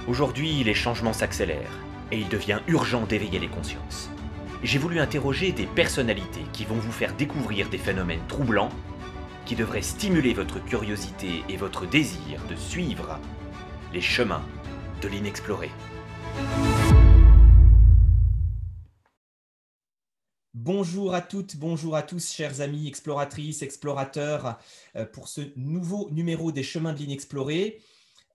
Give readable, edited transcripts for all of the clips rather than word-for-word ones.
Aujourd'hui, les changements s'accélèrent et il devient urgent d'éveiller les consciences. J'ai voulu interroger des personnalités qui vont vous faire découvrir des phénomènes troublants qui devraient stimuler votre curiosité et votre désir de suivre les chemins de l'inexploré. Bonjour à toutes, bonjour à tous, chers amis exploratrices, explorateurs, pour ce nouveau numéro des Chemins de l'inexploré.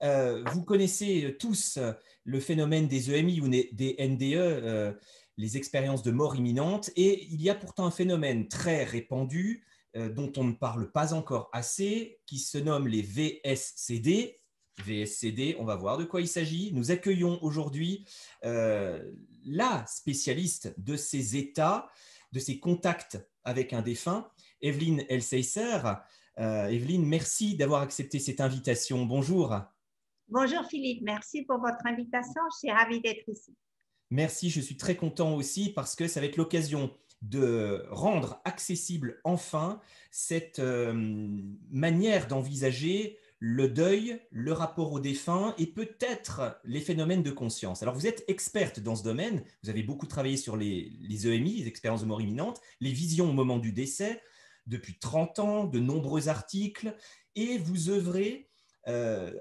Vous connaissez tous le phénomène des EMI ou des NDE, les expériences de mort imminente, et il y a pourtant un phénomène très répandu dont on ne parle pas encore assez, qui se nomme les VSCD. VSCD, on va voir de quoi il s'agit. Nous accueillons aujourd'hui la spécialiste de ces états, de ces contacts avec un défunt, Evelyne Elsässer. Evelyne, merci d'avoir accepté cette invitation. Bonjour. Bonjour Philippe, merci pour votre invitation. Je suis ravie d'être ici. Merci, je suis très content aussi parce que ça va être l'occasion de rendre accessible enfin cette manière d'envisager le deuil, le rapport au défunt et peut-être les phénomènes de conscience. Alors vous êtes experte dans ce domaine, vous avez beaucoup travaillé sur les EMI, les expériences de mort imminente, les visions au moment du décès, depuis 30 ans, de nombreux articles, et vous œuvrez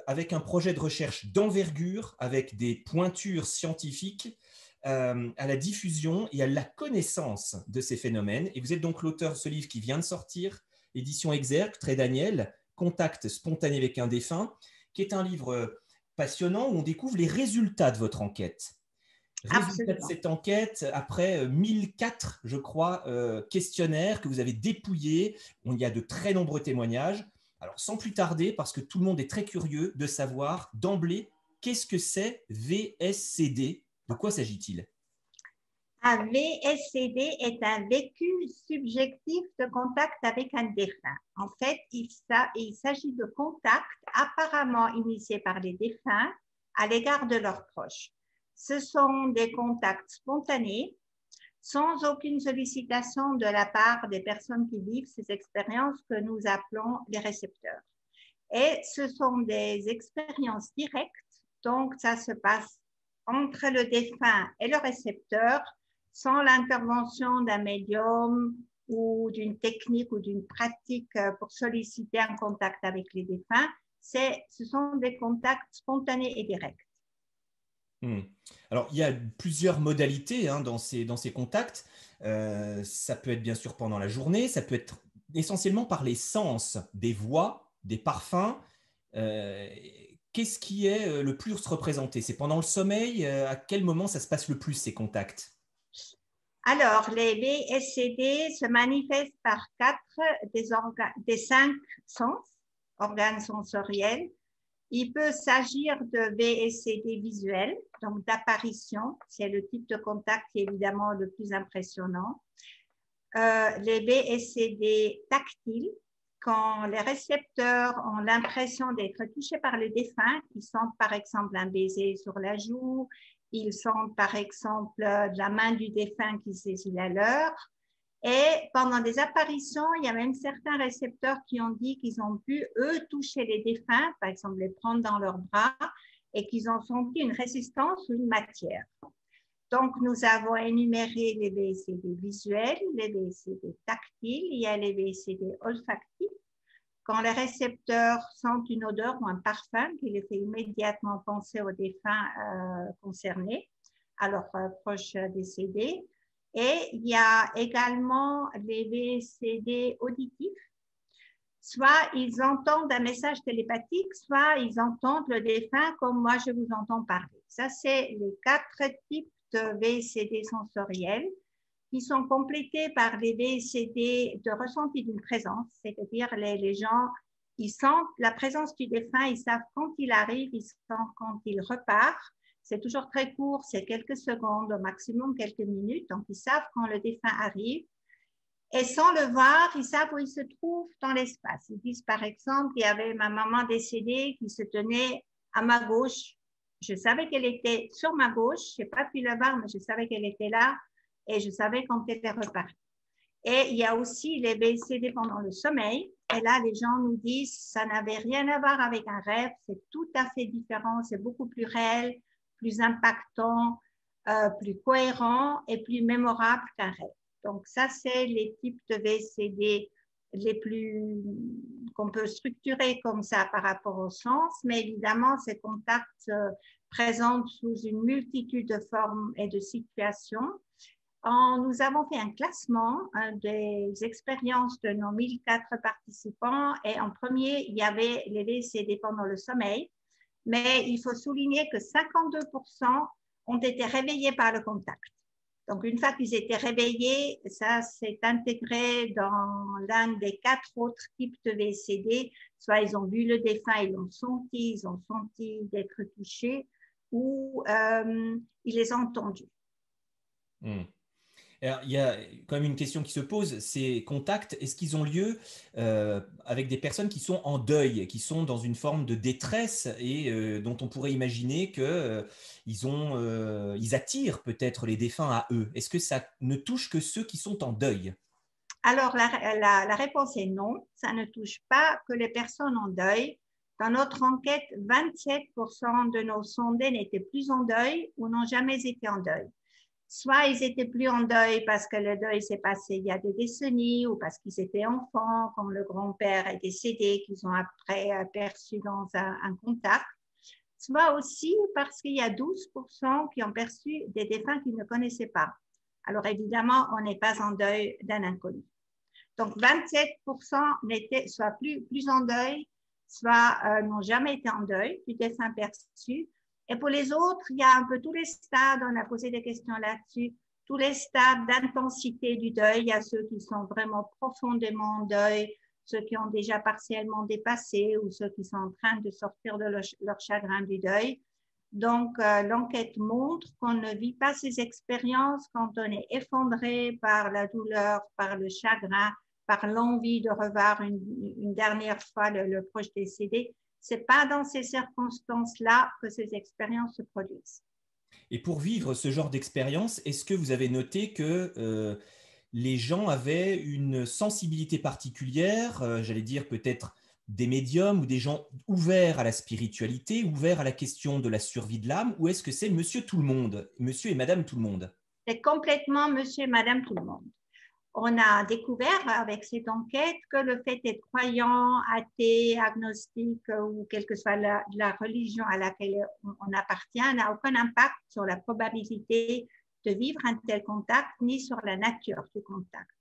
avec un projet de recherche d'envergure, avec des pointures scientifiques à la diffusion et à la connaissance de ces phénomènes. Et vous êtes donc l'auteur de ce livre qui vient de sortir, édition Exergue, Trait Daniel, Contact spontané avec un défunt, qui est un livre passionnant où on découvre les résultats de votre enquête. Résultat de cette enquête, après 1004, je crois, questionnaires que vous avez dépouillés, où il y a de très nombreux témoignages. Alors, sans plus tarder, parce que tout le monde est très curieux de savoir d'emblée, qu'est-ce que c'est VSCD? De quoi s'agit-il? Un VSCD est un vécu subjectif de contact avec un défunt. En fait, il s'agit de contacts apparemment initiés par les défunts à l'égard de leurs proches. Ce sont des contacts spontanés, sans aucune sollicitation de la part des personnes qui vivent ces expériences que nous appelons les récepteurs. Et ce sont des expériences directes, donc ça se passe entre le défunt et le récepteur, sans l'intervention d'un médium ou d'une technique ou d'une pratique pour solliciter un contact avec les défunts. Ce sont des contacts spontanés et directs. Alors, il y a plusieurs modalités dans ces contacts. Ça peut être bien sûr pendant la journée, ça peut être essentiellement par les sens, des voix, des parfums. Qu'est-ce qui est le plus représenté? C'est pendant le sommeil? À quel moment ça se passe le plus, ces contacts? Alors, les VSCD se manifestent par 4 des 5 sens, organes sensoriels. Il peut s'agir de VSCD visuels, donc d'apparition. C'est le type de contact qui est évidemment le plus impressionnant. Les VSCD tactiles, quand les récepteurs ont l'impression d'être touchés par le défunt, ils sentent par exemple un baiser sur la joue, ils sentent par exemple la main du défunt qui saisit la leur. Et pendant des apparitions, il y a même certains récepteurs qui ont dit qu'ils ont pu, eux, toucher les défunts, par exemple les prendre dans leurs bras, et qu'ils ont senti une résistance ou une matière. Donc, nous avons énuméré les VSCD visuels, les VSCD tactiles, il y a les VSCD olfactifs. Quand les récepteurs sentent une odeur ou un parfum qui les fait immédiatement penser aux défunts concernés, à leurs proches décédés. Et il y a également les VSCD auditifs. Soit ils entendent un message télépathique, soit ils entendent le défunt comme moi je vous entends parler. Ça, c'est les 4 types de VSCD sensoriels qui sont complétés par les VSCD de ressenti d'une présence, c'est-à-dire les gens, ils sentent la présence du défunt, ils savent quand il arrive, ils savent quand il repart. C'est toujours très court, c'est quelques secondes, au maximum quelques minutes, donc ils savent quand le défunt arrive. Et sans le voir, ils savent où il se trouve dans l'espace. Ils disent par exemple, il y avait ma maman décédée qui se tenait à ma gauche. Je savais qu'elle était sur ma gauche, je n'ai pas pu la voir, mais je savais qu'elle était là et je savais quand elle est repartie. Et il y a aussi les VCD pendant le sommeil. Et là, les gens nous disent, ça n'avait rien à voir avec un rêve, c'est tout à fait différent, c'est beaucoup plus réel, plus impactant, plus cohérent et plus mémorable qu'un rêve. Donc ça, c'est les types de VCD les plus qu'on peut structurer comme ça par rapport au sens, mais évidemment, ces contacts présentent sous une multitude de formes et de situations. Nous avons fait un classement des expériences de nos 1004 participants et en premier, il y avait les VCD pendant le sommeil, mais il faut souligner que 52% ont été réveillés par le contact. Donc, une fois qu'ils étaient réveillés, ça s'est intégré dans l'un des 4 autres types de VCD. Soit ils ont vu le défunt, ils l'ont senti, ils ont senti d'être touchés ou ils les ont entendus. Alors, il y a quand même une question qui se pose, ces contacts, est-ce qu'ils ont lieu avec des personnes qui sont en deuil, qui sont dans une forme de détresse et dont on pourrait imaginer qu'ils attirent peut-être les défunts à eux? Est-ce que ça ne touche que ceux qui sont en deuil? Alors, la réponse est non, ça ne touche pas que les personnes en deuil. Dans notre enquête, 27% de nos sondés n'étaient plus en deuil ou n'ont jamais été en deuil. Soit ils étaient plus en deuil parce que le deuil s'est passé il y a des décennies ou parce qu'ils étaient enfants, quand le grand-père est décédé, qu'ils ont après perçu dans un contact. Soit aussi parce qu'il y a 12% qui ont perçu des défunts qu'ils ne connaissaient pas. Alors évidemment, on n'est pas en deuil d'un inconnu. Donc 27% n'étaient soit plus en deuil, soit n'ont jamais été en deuil du défunt perçu. Et pour les autres, il y a un peu tous les stades, on a posé des questions là-dessus, tous les stades d'intensité du deuil. Il y a ceux qui sont vraiment profondément en deuil, ceux qui ont déjà partiellement dépassé ou ceux qui sont en train de sortir de leur chagrin du deuil. Donc, l'enquête montre qu'on ne vit pas ces expériences quand on est effondré par la douleur, par le chagrin, par l'envie de revoir une dernière fois le proche décédé. Ce n'est pas dans ces circonstances-là que ces expériences se produisent. Et pour vivre ce genre d'expérience, est-ce que vous avez noté que les gens avaient une sensibilité particulière, j'allais dire peut-être des médiums ou des gens ouverts à la spiritualité, ouverts à la question de la survie de l'âme, ou est-ce que c'est monsieur tout le monde, monsieur et madame tout le monde? C'est complètement monsieur et madame tout le monde. On a découvert avec cette enquête que le fait d'être croyant, athée, agnostique ou quelle que soit la religion à laquelle on appartient n'a aucun impact sur la probabilité de vivre un tel contact ni sur la nature du contact.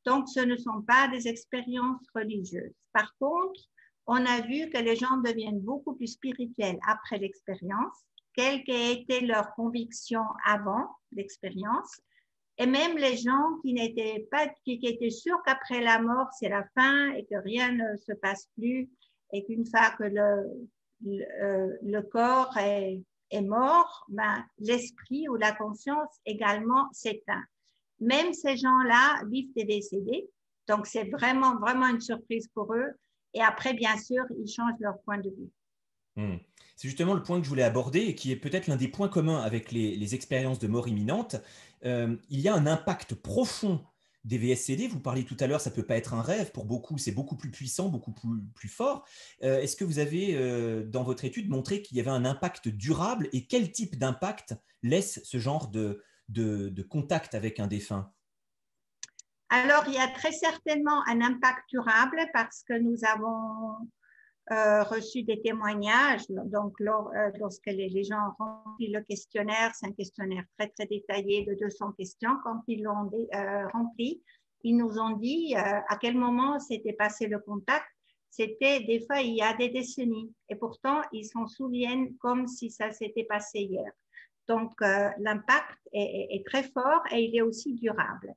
Donc, ce ne sont pas des expériences religieuses. Par contre, on a vu que les gens deviennent beaucoup plus spirituels après l'expérience, quelle qu'ait été leur conviction avant l'expérience. Et même les gens qui étaient sûrs qu'après la mort, c'est la fin et que rien ne se passe plus et qu'une fois que le corps est mort, ben, l'esprit ou la conscience également s'éteint. Même ces gens-là vivent des décédés, donc c'est vraiment, vraiment une surprise pour eux. Et après, bien sûr, ils changent leur point de vue. C'est justement le point que je voulais aborder et qui est peut-être l'un des points communs avec les expériences de mort imminente. Il y a un impact profond des VSCD. Vous parliez tout à l'heure, ça ne peut pas être un rêve. Pour beaucoup, c'est beaucoup plus puissant, beaucoup plus fort. Est-ce que vous avez, dans votre étude, montré qu'il y avait un impact durable et quel type d'impact laisse ce genre de contact avec un défunt? Alors, il y a très certainement un impact durable parce que nous avons reçu des témoignages. Donc, lorsque les gens ont rempli le questionnaire, c'est un questionnaire très, très détaillé de 200 questions. Quand ils l'ont rempli, ils nous ont dit à quel moment s'était passé le contact. C'était des fois il y a des décennies. Et pourtant, ils s'en souviennent comme si ça s'était passé hier. Donc, l'impact est très fort et il est aussi durable.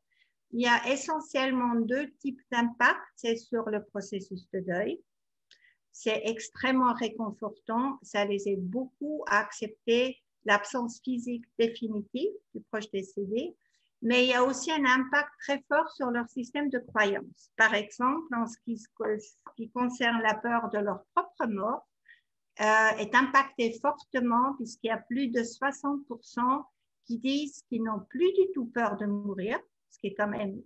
Il y a essentiellement 2 types d'impact. C'est sur le processus de deuil. C'est extrêmement réconfortant. Ça les aide beaucoup à accepter l'absence physique définitive du proche décédé. Mais il y a aussi un impact très fort sur leur système de croyance. Par exemple, en ce qui concerne la peur de leur propre mort, est impacté fortement puisqu'il y a plus de 60% qui disent qu'ils n'ont plus du tout peur de mourir, ce qui est quand même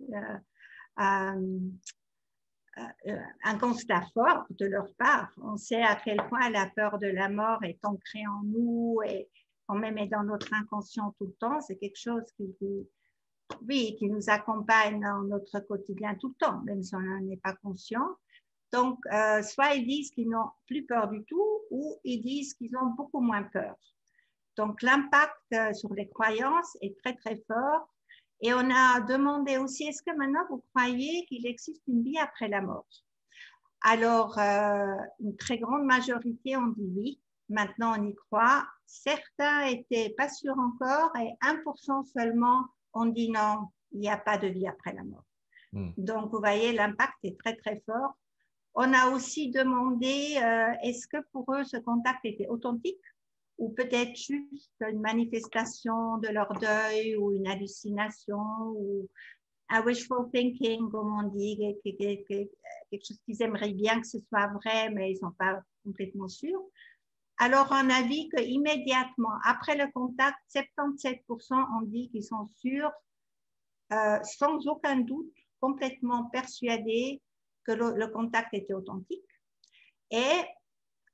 un constat fort de leur part. On sait à quel point la peur de la mort est ancrée en nous et quand même est dans notre inconscient tout le temps. C'est quelque chose qui nous accompagne dans notre quotidien tout le temps, même si on n'en est pas conscient. Donc, soit ils disent qu'ils n'ont plus peur du tout ou ils disent qu'ils ont beaucoup moins peur. Donc, l'impact sur les croyances est très, très fort. Et on a demandé aussi, est-ce que maintenant vous croyez qu'il existe une vie après la mort? Alors, une très grande majorité ont dit oui. Maintenant, on y croit. Certains n'étaient pas sûrs encore et 1% seulement ont dit non, il n'y a pas de vie après la mort. Donc, vous voyez, l'impact est très, très fort. On a aussi demandé, est-ce que pour eux, ce contact était authentique ou peut-être juste une manifestation de leur deuil ou une hallucination ou un wishful thinking, comme on dit, quelque chose qu'ils aimeraient bien que ce soit vrai, mais ils ne sont pas complètement sûrs. Alors, on a vu qu'immédiatement, après le contact, 77% ont dit qu'ils sont sûrs, sans aucun doute, complètement persuadés que le contact était authentique. Et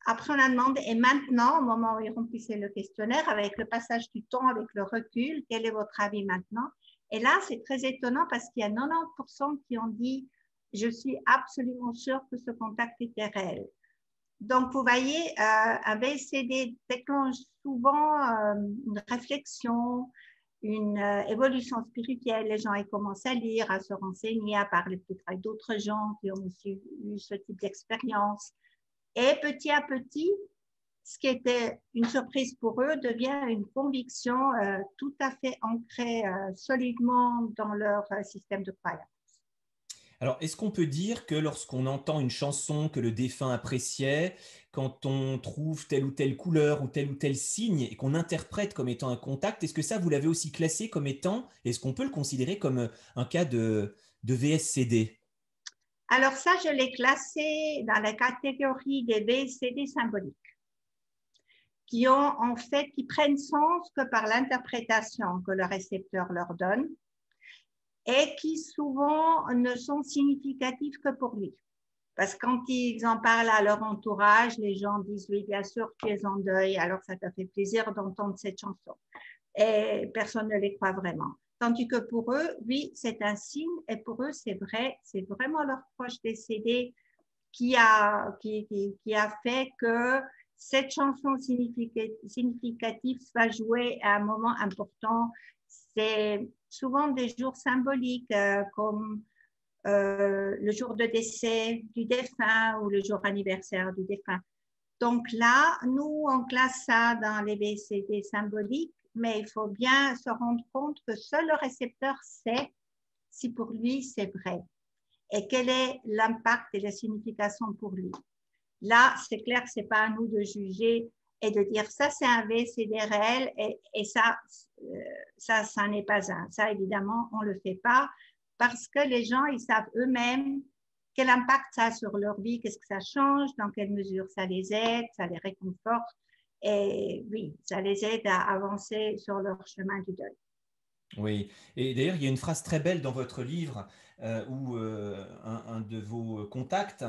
après, on a demandé, et maintenant, au moment où ils remplissaient le questionnaire, avec le passage du temps, avec le recul, quel est votre avis maintenant? Et là, c'est très étonnant parce qu'il y a 90% qui ont dit, je suis absolument sûre que ce contact était réel. Donc, vous voyez, un BCD déclenche souvent une réflexion, une évolution spirituelle. Les gens ils commencent à lire, à se renseigner, à parler peut-être avec d'autres gens qui ont aussi eu ce type d'expérience. Et petit à petit, ce qui était une surprise pour eux devient une conviction tout à fait ancrée solidement dans leur système de croyance. Alors, est-ce qu'on peut dire que lorsqu'on entend une chanson que le défunt appréciait, quand on trouve telle ou telle couleur ou tel signe et qu'on interprète comme étant un contact, est-ce que ça, vous l'avez aussi classé comme étant, est-ce qu'on peut le considérer comme un cas de VSCD? Alors ça, je l'ai classé dans la catégorie des VSCD symboliques, qui prennent sens que par l'interprétation que le récepteur leur donne et qui souvent ne sont significatifs que pour lui. Parce que quand ils en parlent à leur entourage, les gens disent oui, bien sûr, tu es en deuil, alors ça t'a fait plaisir d'entendre cette chanson. Et personne ne les croit vraiment. Tandis que pour eux, oui, c'est un signe et pour eux, c'est vrai, c'est vraiment leur proche décédé qui a fait que cette chanson significative soit jouée à un moment important. C'est souvent des jours symboliques comme le jour de décès du défunt ou le jour anniversaire du défunt. Donc là, nous, on classe ça dans les BCD symboliques, mais il faut bien se rendre compte que seul le récepteur sait si pour lui c'est vrai et quel est l'impact et la signification pour lui. Là, c'est clair que ce n'est pas à nous de juger et de dire ça c'est un VCD réel et ça n'est pas un. Ça, évidemment, on ne le fait pas parce que les gens, ils savent eux-mêmes quel impact ça a sur leur vie, qu'est-ce que ça change, dans quelle mesure ça les aide, ça les réconforte. Et oui, ça les aide à avancer sur leur chemin du deuil. Oui, et d'ailleurs, il y a une phrase très belle dans votre livre où un de vos contacts,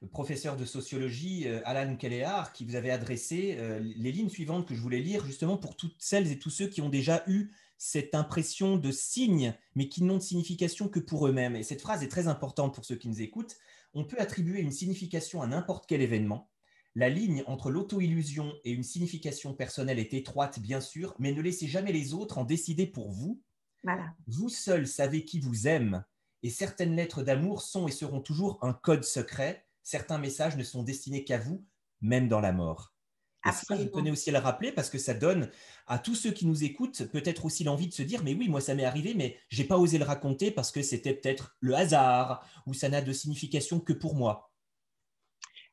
le professeur de sociologie, Alan Kelleher, qui vous avait adressé les lignes suivantes que je voulais lire justement pour toutes celles et tous ceux qui ont déjà eu cette impression de signe, mais qui n'ont de signification que pour eux-mêmes. Et cette phrase est très importante pour ceux qui nous écoutent. On peut attribuer une signification à n'importe quel événement. La ligne entre l'auto-illusion et une signification personnelle est étroite, bien sûr, mais ne laissez jamais les autres en décider pour vous. Voilà. Vous seul savez qui vous aime, et certaines lettres d'amour sont et seront toujours un code secret. Certains messages ne sont destinés qu'à vous, même dans la mort. Et ça, je tenais aussi à le rappeler parce que ça donne à tous ceux qui nous écoutent peut-être aussi l'envie de se dire mais oui, moi ça m'est arrivé, mais j'ai pas osé le raconter parce que c'était peut-être le hasard ou ça n'a de signification que pour moi.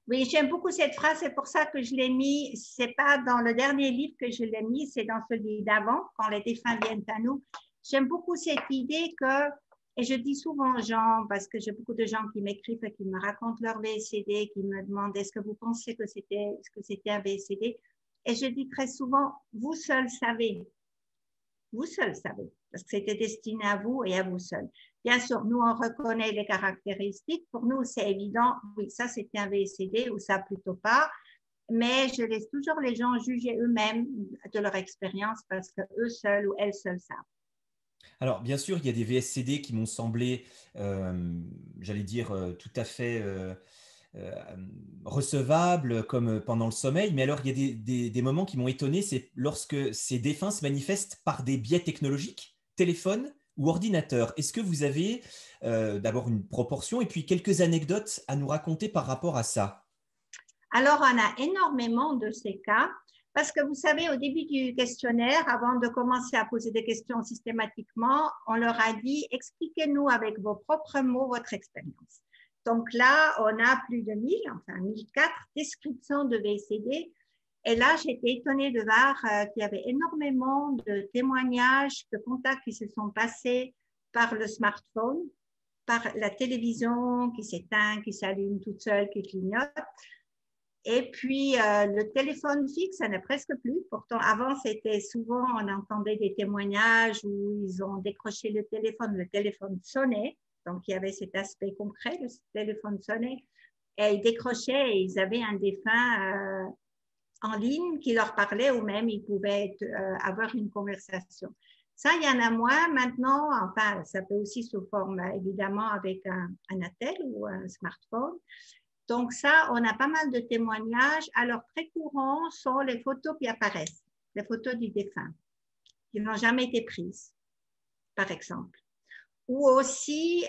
Oui, j'aime beaucoup cette phrase, c'est pour ça que je l'ai mis. C'est pas dans le dernier livre que je l'ai mis, c'est dans celui d'avant, quand les défunts viennent à nous. J'aime beaucoup cette idée que, et je dis souvent aux gens, parce que j'ai beaucoup de gens qui m'écrivent et qui me racontent leur VSCD, qui me demandent est-ce que vous pensez que c'était un VSCD? Et je dis très souvent, vous seul savez. Vous seul savez, parce que c'était destiné à vous et à vous seul. Bien sûr, nous, on reconnaît les caractéristiques. Pour nous, c'est évident, oui, ça, c'était un VSCD ou ça, plutôt pas. Mais je laisse toujours les gens juger eux-mêmes de leur expérience parce qu'eux seuls ou elles seules savent. Alors, bien sûr, il y a des VSCD qui m'ont semblé, j'allais dire, tout à fait euh, recevables, comme pendant le sommeil. Mais alors, il y a des moments qui m'ont étonné, c'est lorsque ces défunts se manifestent par des biais technologiques, téléphone ou ordinateur. Est-ce que vous avez d'abord une proportion et puis quelques anecdotes à nous raconter par rapport à ça? Alors, on a énormément de ces cas parce que vous savez, au début du questionnaire, avant de commencer à poser des questions systématiquement, on leur a dit, expliquez-nous avec vos propres mots votre expérience. Donc là, on a plus de 1000, enfin 1004 descriptions de VCD. Et là, j'étais étonnée de voir qu'il y avait énormément de témoignages, de contacts qui se sont passés par le smartphone, par la télévision qui s'éteint, qui s'allume toute seule, qui clignote. Et puis, le téléphone fixe, ça n'est presque plus. Pourtant, avant, c'était souvent, on entendait des témoignages où ils ont décroché le téléphone sonnait. Donc, il y avait cet aspect concret, le téléphone sonnait. Et ils décrochaient et ils avaient un défunt en ligne qui leur parlait ou même ils pouvaient avoir une conversation. Ça, il y en a moins maintenant. Enfin, ça peut aussi sous forme, évidemment, avec un attel ou un smartphone. Donc ça, on a pas mal de témoignages. Alors, très courants sont les photos qui apparaissent, les photos du défunt, qui n'ont jamais été prises, par exemple. Ou aussi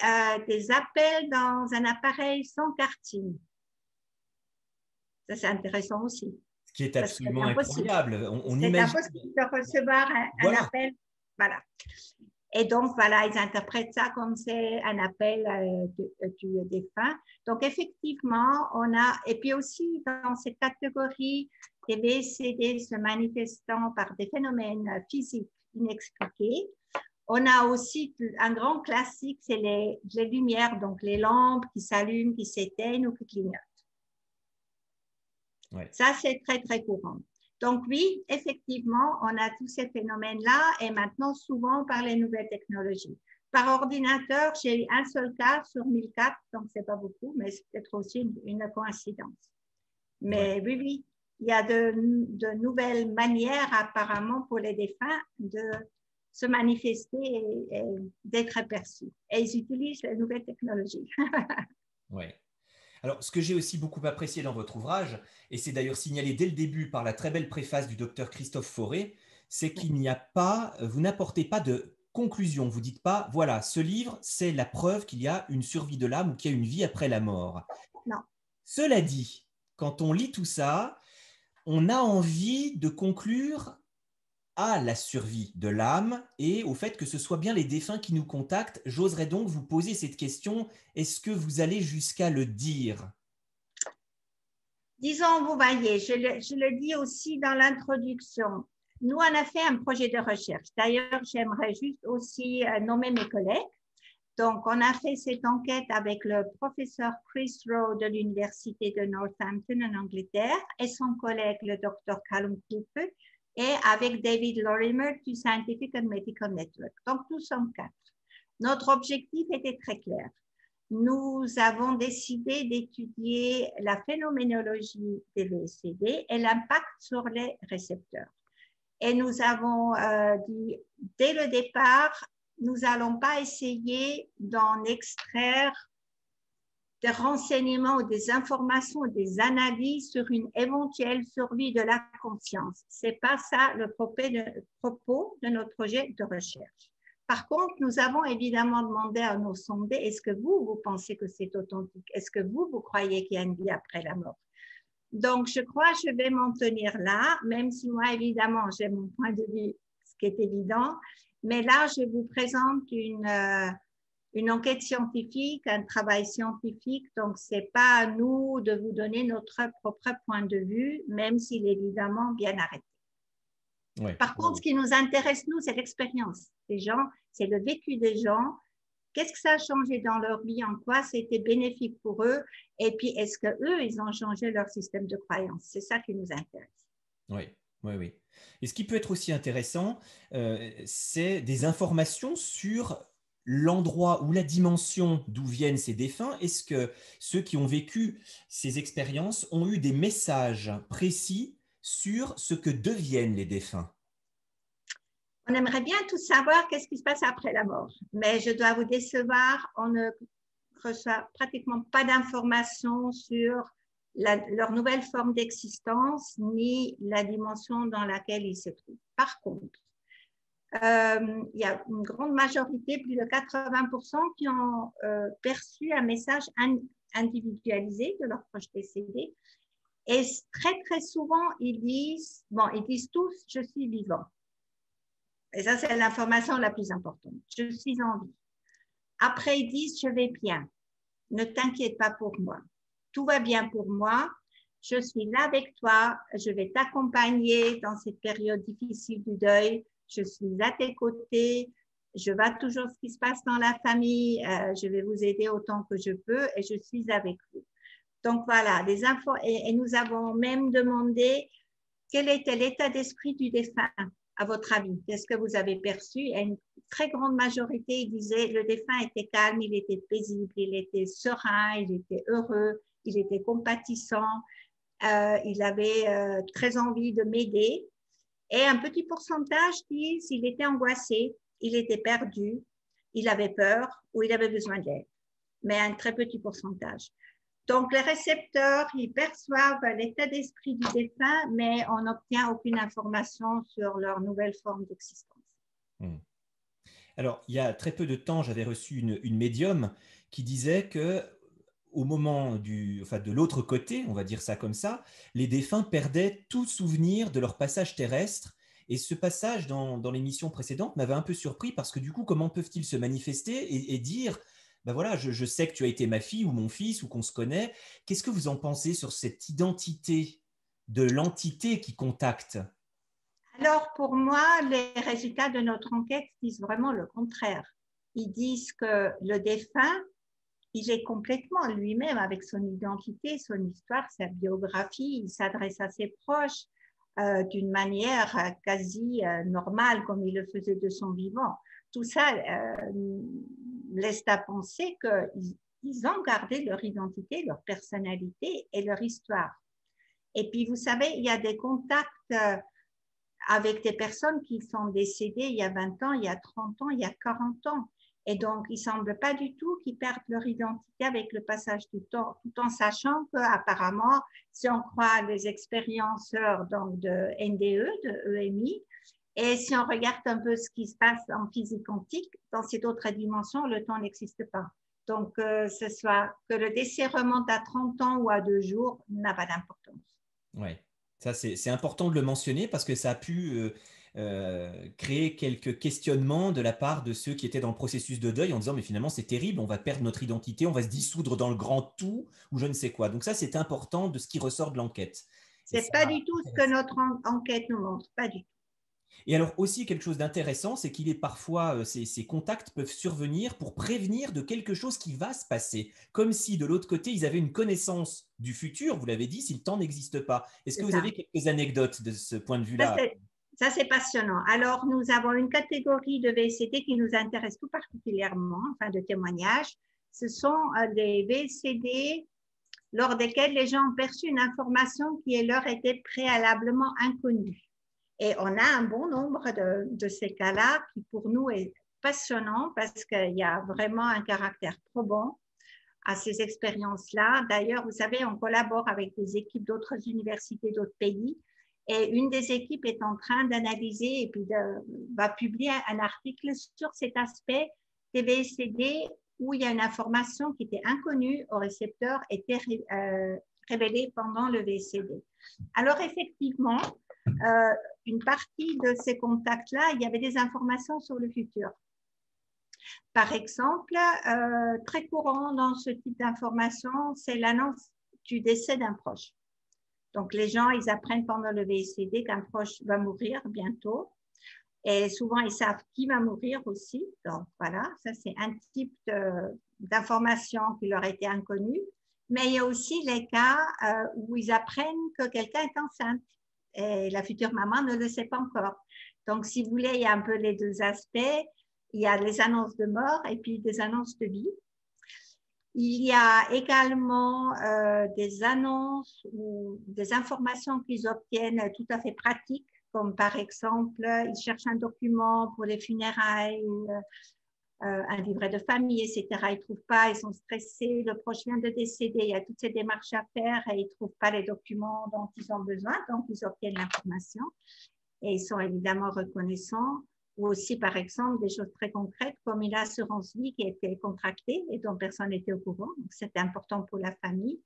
des appels dans un appareil sans karting. Ça, c'est intéressant aussi. Ce qui est absolument incroyable. On c'est imagine... impossible de recevoir un appel. Voilà. Et donc, voilà, ils interprètent ça comme c'est un appel du défunt. Donc, effectivement, on a, et puis aussi dans cette catégorie des VCD se manifestant par des phénomènes physiques inexpliqués, on a aussi un grand classique, c'est les lumières, donc les lampes qui s'allument, qui s'éteignent ou qui clignotent. Ouais. Ça, c'est très, très courant. Donc oui, effectivement, on a tous ces phénomènes-là et maintenant souvent par les nouvelles technologies. Par ordinateur, j'ai eu un seul cas sur 1004, donc c'est pas beaucoup, mais c'est peut-être aussi une coïncidence. Mais oui, oui, il y a de nouvelles manières apparemment pour les défunts de se manifester et d'être aperçus. Et ils utilisent les nouvelles technologies. Oui. Alors, ce que j'ai aussi beaucoup apprécié dans votre ouvrage, et c'est d'ailleurs signalé dès le début par la très belle préface du docteur Christophe Fauré, c'est qu'il n'y a pas, vous n'apportez pas de conclusion. Vous dites pas, voilà, ce livre, c'est la preuve qu'il y a une survie de l'âme ou qu'il y a une vie après la mort. Non. Cela dit, quand on lit tout ça, on a envie de conclure à la survie de l'âme et au fait que ce soit bien les défunts qui nous contactent. J'oserais donc vous poser cette question, est-ce que vous allez jusqu'à le dire? Disons, vous voyez, je le dis aussi dans l'introduction. Nous, on a fait un projet de recherche. D'ailleurs, j'aimerais juste aussi nommer mes collègues. Donc, on a fait cette enquête avec le professeur Chris Rowe de l'Université de Northampton en Angleterre et son collègue, le docteur Callum Cooper, et avec David Lorimer du Scientific and Medical Network. Donc, nous sommes 4. Notre objectif était très clair. Nous avons décidé d'étudier la phénoménologie des VCD et l'impact sur les récepteurs. Et nous avons dit, dès le départ, nous n'allons pas essayer d'en extraire des renseignements ou des informations ou des analyses sur une éventuelle survie de la conscience. Ce n'est pas ça le propos de notre projet de recherche. Par contre, nous avons évidemment demandé à nos sondés, est-ce que vous pensez que c'est authentique? Est-ce que vous croyez qu'il y a une vie après la mort? Donc, je crois que je vais m'en tenir là, même si moi, évidemment, j'ai mon point de vue, ce qui est évident. Mais là, je vous présente une enquête scientifique, un travail scientifique. Donc, ce n'est pas à nous de vous donner notre propre point de vue, même s'il est évidemment bien arrêté. Ouais. Par contre, ce qui nous intéresse, nous, c'est l'expérience des gens, c'est le vécu des gens. Qu'est-ce que ça a changé dans leur vie? En quoi c'était bénéfique pour eux? Et puis, est-ce qu'eux, ils ont changé leur système de croyance? C'est ça qui nous intéresse. Oui, oui, oui. Et ce qui peut être aussi intéressant, c'est des informations sur l'endroit ou la dimension d'où viennent ces défunts? Est-ce que ceux qui ont vécu ces expériences ont eu des messages précis sur ce que deviennent les défunts? On aimerait bien tout savoir qu'est-ce qui se passe après la mort, mais je dois vous décevoir, on ne reçoit pratiquement pas d'informations sur leur nouvelle forme d'existence ni la dimension dans laquelle ils se trouvent. Par contre, il y a une grande majorité, plus de 80%, qui ont perçu un message individualisé de leur proche décédé. Et très, très souvent, ils disent tous « je suis vivant ». Et ça, c'est l'information la plus importante. Je suis en vie. Après, ils disent « je vais bien ». Ne t'inquiète pas pour moi. Tout va bien pour moi. Je suis là avec toi. Je vais t'accompagner dans cette période difficile du deuil. Je suis à tes côtés. Je vois toujours ce qui se passe dans la famille. Je vais vous aider autant que je peux et je suis avec vous. Donc voilà, des infos. Et nous avons même demandé quel était l'état d'esprit du défunt, à votre avis. Qu'est-ce que vous avez perçu? Et une très grande majorité, ils disaient le défunt était calme, il était paisible, il était serein, il était heureux, il était compatissant, il avait très envie de m'aider. Et un petit pourcentage disent qu'il était angoissé, il était perdu, il avait peur ou il avait besoin d'aide. Mais un très petit pourcentage. Donc, les récepteurs, ils perçoivent l'état d'esprit du défunt, mais on n'obtient aucune information sur leur nouvelle forme d'existence. Alors, il y a très peu de temps, j'avais reçu une médium qui disait que au moment de l'autre côté, on va dire ça comme ça, les défunts perdaient tout souvenir de leur passage terrestre. Et ce passage dans l'émission précédente m'avait un peu surpris parce que du coup, comment peuvent-ils se manifester et dire ben voilà, je sais que tu as été ma fille ou mon fils ou qu'on se connaît. Qu'est-ce que vous en pensez sur cette identité de l'entité qui contacte? Alors, pour moi, les résultats de notre enquête disent vraiment le contraire. Ils disent que le défunt, il est complètement lui-même avec son identité, son histoire, sa biographie. Il s'adresse à ses proches d'une manière quasi normale, comme il le faisait de son vivant. Tout ça laisse à penser qu'ils ont gardé leur identité, leur personnalité et leur histoire. Et puis, vous savez, il y a des contacts avec des personnes qui sont décédées il y a 20 ans, il y a 30 ans, il y a 40 ans. Et donc, il ne semble pas du tout qu'ils perdent leur identité avec le passage du temps, tout en sachant qu'apparemment, si on croit les expérienceurs donc de NDE, de EMI, et si on regarde un peu ce qui se passe en physique quantique, dans cette autre dimension, le temps n'existe pas. Donc, ce soit que le décès remonte à 30 ans ou à 2 jours n'a pas d'importance. Oui, ça c'est important de le mentionner parce que ça a pu créer quelques questionnements de la part de ceux qui étaient dans le processus de deuil en disant mais finalement c'est terrible, on va perdre notre identité, on va se dissoudre dans le grand tout ou je ne sais quoi. Donc ça c'est important de ce qui ressort de l'enquête. C'est pas du tout ce que notre enquête nous montre, pas du tout. Et alors aussi quelque chose d'intéressant, c'est qu'il est parfois, ces contacts peuvent survenir pour prévenir de quelque chose qui va se passer, comme si de l'autre côté, ils avaient une connaissance du futur, vous l'avez dit, si le temps n'existe pas. Est-ce que vous avez quelques anecdotes de ce point de vue-là? Ça, c'est passionnant. Alors, nous avons une catégorie de VCD qui nous intéresse tout particulièrement, enfin de témoignages. Ce sont des VCD lors desquels les gens ont perçu une information qui leur était préalablement inconnue. Et on a un bon nombre de ces cas-là qui, pour nous, est passionnant parce qu'il y a vraiment un caractère probant à ces expériences-là. D'ailleurs, vous savez, on collabore avec des équipes d'autres universités, d'autres pays. Et une des équipes est en train d'analyser et puis va publier un article sur cet aspect des VCD où il y a une information qui était inconnue au récepteur était révélée pendant le VCD. Alors, effectivement, une partie de ces contacts-là, il y avait des informations sur le futur. Par exemple, très courant dans ce type d'information, c'est l'annonce du décès d'un proche. Donc, les gens, ils apprennent pendant le VCD qu'un proche va mourir bientôt. Et souvent, ils savent qui va mourir aussi. Donc, voilà, ça, c'est un type d'information qui leur était inconnue. Mais il y a aussi les cas où ils apprennent que quelqu'un est enceinte. Et la future maman ne le sait pas encore. Donc, si vous voulez, il y a un peu les deux aspects. il y a les annonces de mort et puis des annonces de vie. Il y a également des annonces ou des informations qu'ils obtiennent tout à fait pratiques, comme par exemple, ils cherchent un document pour les funérailles, un livret de famille, etc. Ils ne trouvent pas, ils sont stressés, le proche vient de décéder, il y a toutes ces démarches à faire et ils ne trouvent pas les documents dont ils ont besoin, donc ils obtiennent l'information et ils sont évidemment reconnaissants. Ou aussi, par exemple, des choses très concrètes comme une assurance vie qui a été contractée et dont personne n'était au courant. Donc, c'était important pour la famille.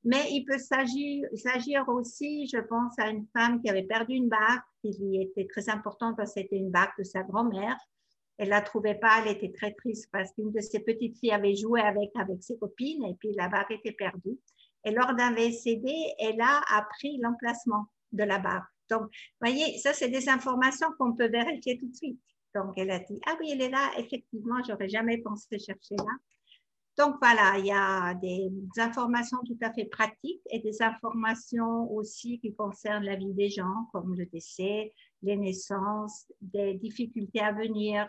Mais il peut s'agir aussi, je pense, à une femme qui avait perdu une bague qui lui était très importante parce que c'était une bague de sa grand-mère. Elle ne la trouvait pas, elle était très triste parce qu'une de ses petites filles avait joué avec ses copines et puis la bague était perdue. Et lors d'un VCD, elle a appris l'emplacement de la bague. Donc, vous voyez, ça, c'est des informations qu'on peut vérifier tout de suite. Donc, elle a dit, ah oui, elle est là, effectivement, je n'aurais jamais pensé chercher là. Donc, voilà, il y a des informations tout à fait pratiques et des informations aussi qui concernent la vie des gens, comme le décès, les naissances, des difficultés à venir.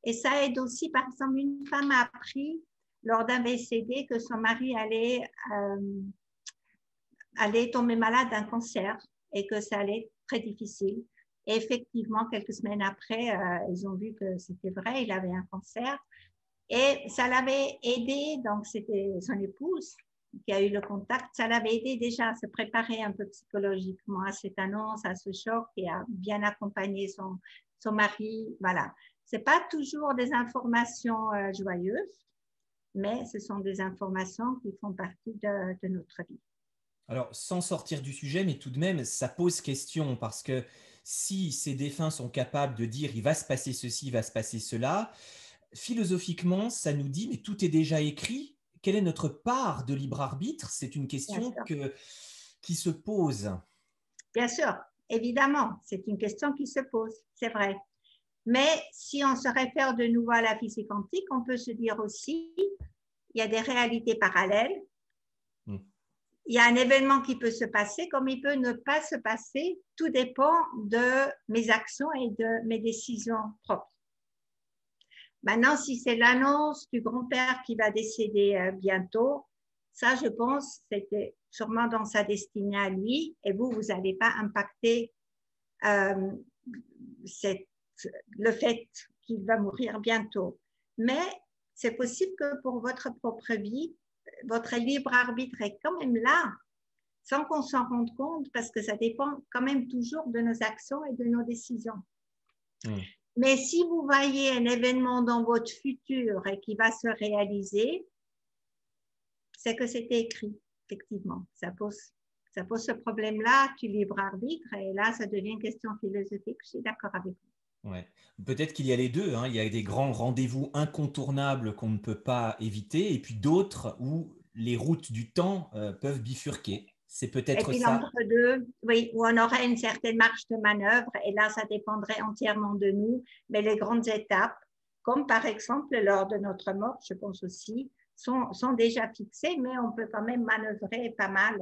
Et ça aide aussi, par exemple, une femme a appris lors d'un VCD que son mari allait tomber malade d'un cancer et que ça allait être très difficile. Et effectivement, quelques semaines après, ils ont vu que c'était vrai, il avait un cancer. Et ça l'avait aidé, donc c'était son épouse qui a eu le contact, ça l'avait aidé déjà à se préparer un peu psychologiquement à cette annonce, à ce choc et à bien accompagner son mari. Voilà. Ce n'est pas toujours des informations joyeuses, mais ce sont des informations qui font partie de notre vie. Alors, sans sortir du sujet, mais tout de même, ça pose question parce que si ces défunts sont capables de dire il va se passer ceci, il va se passer cela, philosophiquement, ça nous dit mais tout est déjà écrit. Quelle est notre part de libre arbitre? C'est une question qui se pose. Bien sûr, évidemment, c'est une question qui se pose, c'est vrai. Mais si on se réfère de nouveau à la physique quantique, on peut se dire aussi il y a des réalités parallèles. Il y a un événement qui peut se passer comme il peut ne pas se passer. Tout dépend de mes actions et de mes décisions propres. Maintenant, si c'est l'annonce du grand-père qui va décéder bientôt, ça, je pense, c'était sûrement dans sa destinée à lui et vous n'allez pas impacter le fait qu'il va mourir bientôt. Mais c'est possible que pour votre propre vie, votre libre arbitre est quand même là, sans qu'on s'en rende compte, parce que ça dépend quand même toujours de nos actions et de nos décisions. Mais si vous voyez un événement dans votre futur et qui va se réaliser, c'est que c'était écrit, effectivement. Ça pose ce problème-là du libre arbitre, et là, ça devient une question philosophique. Je suis d'accord avec vous. Ouais. Peut-être qu'il y a les deux, hein. Il y a des grands rendez-vous incontournables qu'on ne peut pas éviter, et puis d'autres où les routes du temps peuvent bifurquer. C'est peut-être ça. Et puis l'entre-deux, oui, où on aurait une certaine marge de manœuvre, et là, ça dépendrait entièrement de nous. Mais les grandes étapes, comme par exemple lors de notre mort, je pense aussi, sont déjà fixées, mais on peut quand même manœuvrer pas mal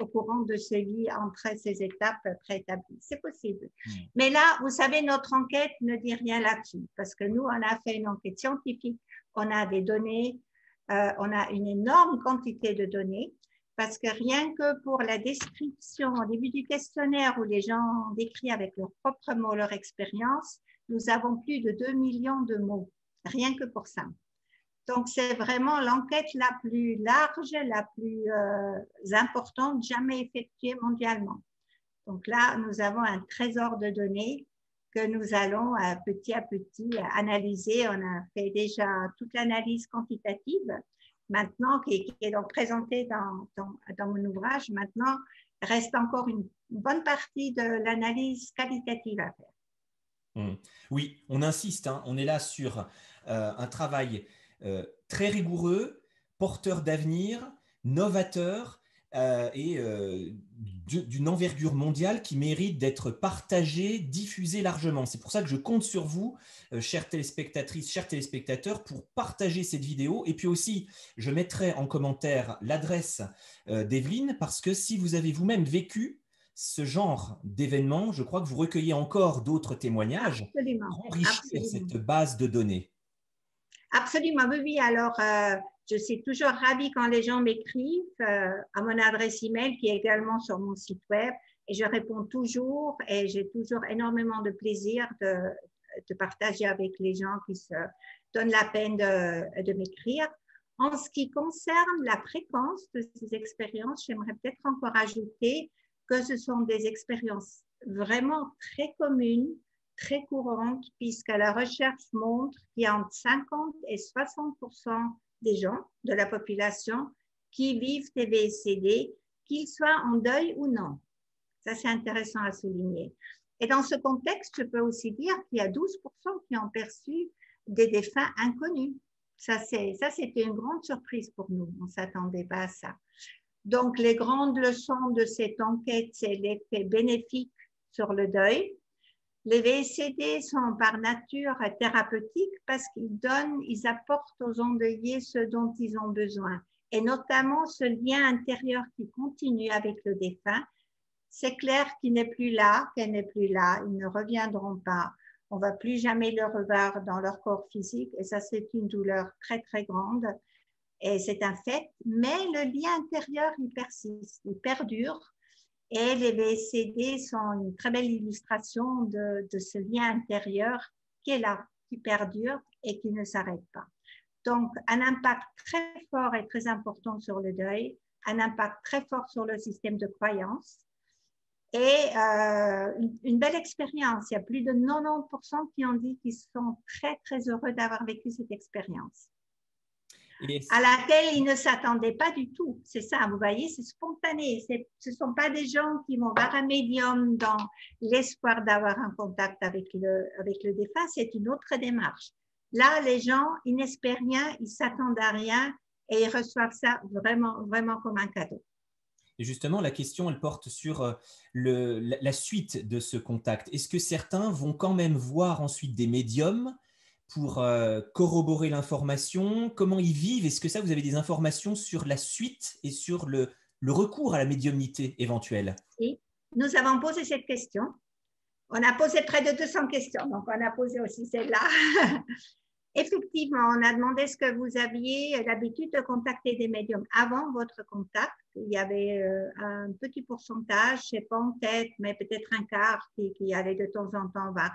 au courant de ce vie entre ces étapes préétablies. C'est possible. Mais là, vous savez, notre enquête ne dit rien là-dessus, parce que nous, on a fait une enquête scientifique, on a des données, on a une énorme quantité de données, parce que rien que pour la description au début du questionnaire où les gens décrivent avec leurs propres mots leur expérience, nous avons plus de 2 millions de mots, rien que pour ça. Donc, c'est vraiment l'enquête la plus large, la plus importante jamais effectuée mondialement. Donc là, nous avons un trésor de données que nous allons petit à petit analyser. On a fait déjà toute l'analyse quantitative, maintenant qui est donc présentée dans mon ouvrage. Maintenant, il reste encore une bonne partie de l'analyse qualitative à faire. Oui, on insiste, hein, on est là sur un travail très rigoureux, porteur d'avenir, novateur et d'une envergure mondiale qui mérite d'être partagé, diffusé largement. C'est pour ça que je compte sur vous, chères téléspectatrices, chers téléspectateurs, pour partager cette vidéo. Et puis aussi, je mettrai en commentaire l'adresse d'Evelyne, parce que si vous avez vous-même vécu ce genre d'événements, je crois que vous recueillez encore d'autres témoignages Absolument, pour enrichir absolument. cette base de données. Absolument, oui, oui. Alors, je suis toujours ravie quand les gens m'écrivent à mon adresse email qui est également sur mon site web et je réponds toujours et j'ai toujours énormément de plaisir de partager avec les gens qui se donnent la peine de m'écrire. En ce qui concerne la fréquence de ces expériences, j'aimerais peut-être encore ajouter que ce sont des expériences vraiment très communes, très courantes, puisque la recherche montre qu'il y a entre 50 et 60% des gens de la population qui vivent des VSCD, qu'ils soient en deuil ou non. Ça, c'est intéressant à souligner. Et dans ce contexte, je peux aussi dire qu'il y a 12% qui ont perçu des défunts inconnus. Ça, c'était une grande surprise pour nous. On ne s'attendait pas à ça. Donc, les grandes leçons de cette enquête, c'est l'effet bénéfique sur le deuil. Les VSCD sont par nature thérapeutiques parce ils apportent aux endeuillés ce dont ils ont besoin. Et notamment ce lien intérieur qui continue avec le défunt. C'est clair qu'il n'est plus là, qu'elle n'est plus là, ils ne reviendront pas. On ne va plus jamais le revoir dans leur corps physique et ça, c'est une douleur très, très grande. Et c'est un fait, mais le lien intérieur, il persiste, il perdure. Et les VSCD sont une très belle illustration de ce lien intérieur qui est là, qui perdure et qui ne s'arrête pas. Donc, un impact très fort et très important sur le deuil, un impact très fort sur le système de croyance et une belle expérience. Il y a plus de 90% qui ont dit qu'ils sont très, très heureux d'avoir vécu cette expérience. À laquelle ils ne s'attendaient pas du tout. C'est ça, vous voyez, c'est spontané. Ce ne sont pas des gens qui vont vers un médium dans l'espoir d'avoir un contact avec le défunt, c'est une autre démarche. Là, les gens, ils n'espèrent rien, ils s'attendent à rien et ils reçoivent ça vraiment, vraiment comme un cadeau. Et justement, la question, elle porte sur la suite de ce contact. Est-ce que certains vont quand même voir ensuite des médiums pour corroborer l'information? Comment ils vivent? Est-ce que ça, vous avez des informations sur la suite et sur le recours à la médiumnité éventuelle? Oui, nous avons posé cette question. On a posé près de 200 questions, donc on a posé aussi celle-là. Effectivement, on a demandé ce que vous aviez l'habitude de contacter des médiums avant votre contact. Il y avait un petit pourcentage, je ne sais pas en tête, mais peut-être un quart qui allait de temps en temps vers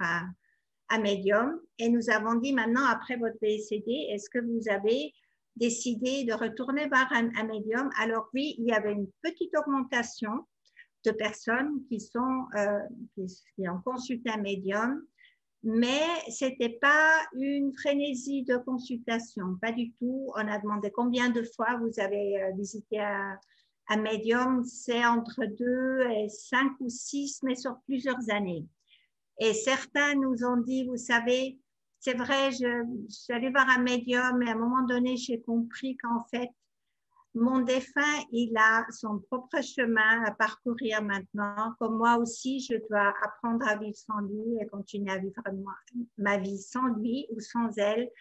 un médium. Et nous avons dit maintenant, après votre VSCD, est-ce que vous avez décidé de retourner vers un médium? Alors oui, il y avait une petite augmentation de personnes qui ont consulté un médium, mais ce n'était pas une frénésie de consultation, pas du tout. On a demandé combien de fois vous avez visité un médium, c'est entre 2 et 5 ou 6, mais sur plusieurs années. Et certains nous ont dit, vous savez, c'est vrai, je suis allée voir un médium et à un moment donné, j'ai compris qu'en fait, mon défunt, il a son propre chemin à parcourir maintenant. Comme moi aussi, je dois apprendre à vivre sans lui et continuer à vivre ma vie sans lui ou sans elle.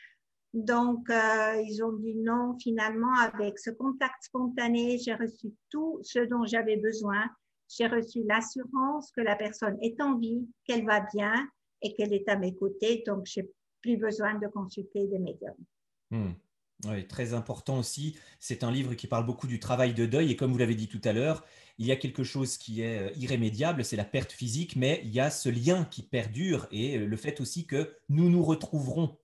Donc, ils ont dit non, finalement, avec ce contact spontané, j'ai reçu tout ce dont j'avais besoin. J'ai reçu l'assurance que la personne est en vie, qu'elle va bien et qu'elle est à mes côtés. Donc, je n'ai plus besoin de consulter des médiums. Oui, très important aussi. C'est un livre qui parle beaucoup du travail de deuil et comme vous l'avez dit tout à l'heure, il y a quelque chose qui est irrémédiable, c'est la perte physique, mais il y a ce lien qui perdure et le fait aussi que nous nous retrouverons.